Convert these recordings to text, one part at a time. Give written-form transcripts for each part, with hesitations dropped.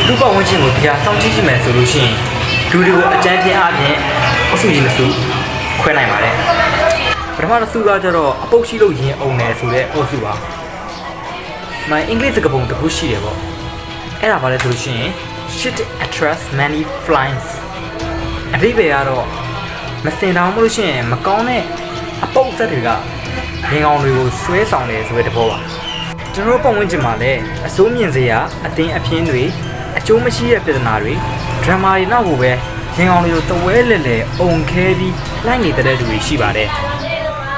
လူ့ပတ်ဝန်းကျင်ကိုတရားစောင့်ကြည့်ကြည့်မယ်ဆိုလို့ရှိရင်လူတွေကိုအကြမ်းဖျင်းအားဖြင့်အဆုကြီးမစုခွဲနိုင်ပါတယ်ပထမတစ်စုကကျတော့အပုတ်ရှိလို့ရင်အောင်တယ်ဆိုတဲ့အုပ်စုပါမအင်္ဂလိပ်စကားပုံတစ်ခုရှိတယ်ပေါ့အဲ့ဒါဘာလဲဆိုလို့ရှိရင် shit attracts many flies အဓိပ္ပာယ်ကတော့မစင်တောင်မလို့ရှိရင်မကောင်းတဲ့အပုတ်ဆက်တွေကရင်ကောင်တွေကိုဆွဲဆောင်တယ်ဆိုတဲ့သဘောပါကျွန်တော်ပတ်ဝန်းကျင်မှာလည်းအစိုးမြင်စရာအတင်းအဖျင်းတွေအကျိုးမရှိတဲ့ပြဿနာတွေဒရမာတွေနောက်ကိုပဲရင်ကောင်တွေကိုတဝဲလဲလဲအုံခဲပြီးလိုက်နေတဲ့သူတွေရှိပါတယ်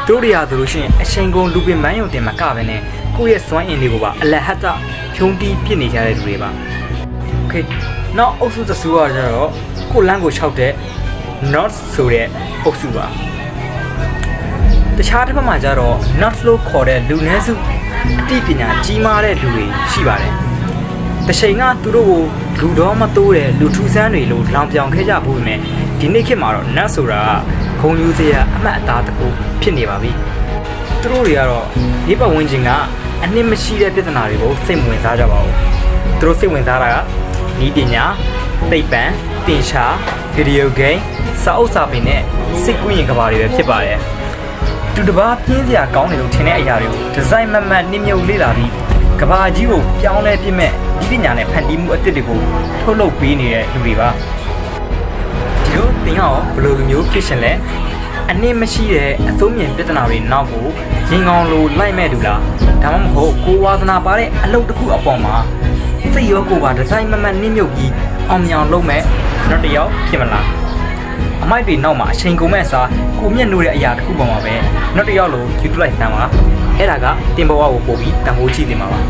သူတို့တွေဟာဆိုလို့ရှိရင်အချိန်ကုန်လူပင်မန်းယုံတင်မကပဲနဲ့ကိုယ့်ရဲ့စွမ်းအင်တွေကိုပါအလဟတ်တဖြုံးတီးပြစ်နေကြတဲ့သူတွေပါโอเคနောက်အုပ်စုတစ်စုကကျတော့ကိုလန်းကိုခြောက်တဲ့ not ဆိုတဲ့အုပ်စုပါတခြားတစ်ဖက်မှာကျတော့ not လို့ခေါ်တဲ့လူနည်းစုအသိပညာကြီးမားတဲ့လူတွေရှိပါတယ်တချိန်ကသူတို့ကိုလူတော်မတိုးတဲ့လူထူးဆန်းတွေလို့လောင်ပြောင်ခဲ့ကြဘူးပဲဒီနေ့ခေတ်မှာတော့ not ဆိုတာကဂုံယူစရာအမှတ်အသားတစ်ခုဖြစ်နေပါပြီသူတို့တွေကတော့ဒီပတ်ဝန်းကျင်ကအနှစ်မရှိတဲ့ပြဿနာတွေကိုစိတ်ဝင်စားကြပါဘူးသူတို့စိတ်ဝင်စားတာကဤပညာသိပ္ပံတင်ရှားဗီဒီယိုဂိမ်းစာအုပ်စာပေနဲ့စိတ်ကူးရင်ကဘာတွေပဲဖြစ်ပါတယ်သူတစ်ပါးပြင်းစရာကောင်းတယ်လို့ထင်တဲ့အရာတွေကိုဒီဇိုင်းမမတ်နှိမ့်မြုပ်လေ့လာပြီးကဘာကြီးကိုပြောင်းလဲပြစ်မဲ့ဒီပညာနဲ့ဖန်တီးမှုအသစ်တွေကိုထုတ်လုပ်ပေးနေတဲ့လူတွေပါဒီလိုသင်ရောဘယ်လိုလူမျိုးဖြစ်ရှင်လဲအနည်းမရှိတဲ့အသုံးမြင်ပြဿနာတွေနောက်ကိုရင်ကောင်းလိုလိုက်မဲ့တူလားဒါမှမဟုတ်ကိုဝါသနာပါတဲ့အလုပ်တစ်ခုအပေါ်မှာစိတ်ရောကိုယ်ပါဒီဇိုင်းမမတ်နှိမ့်မြုပ်ပြီးအောင်မြင်အောင်လုပ်မဲ့နောက်တစ်ယောက်ဖြစ်မလားအမိုက်တွေနောက်မှာအချိန်ကုန်မဲ့အစားကိုမျက်နှိုးတဲ့အရာတစ်ခုပေါ်မှာပဲနောက်တစ်ယောက်လိုယူတူလိုက်ဆန်းပါအဲ့ဒါကတင်ဘဝကိုပို့ပြီးတန်ဖိုးကြည့်နေမှာပါ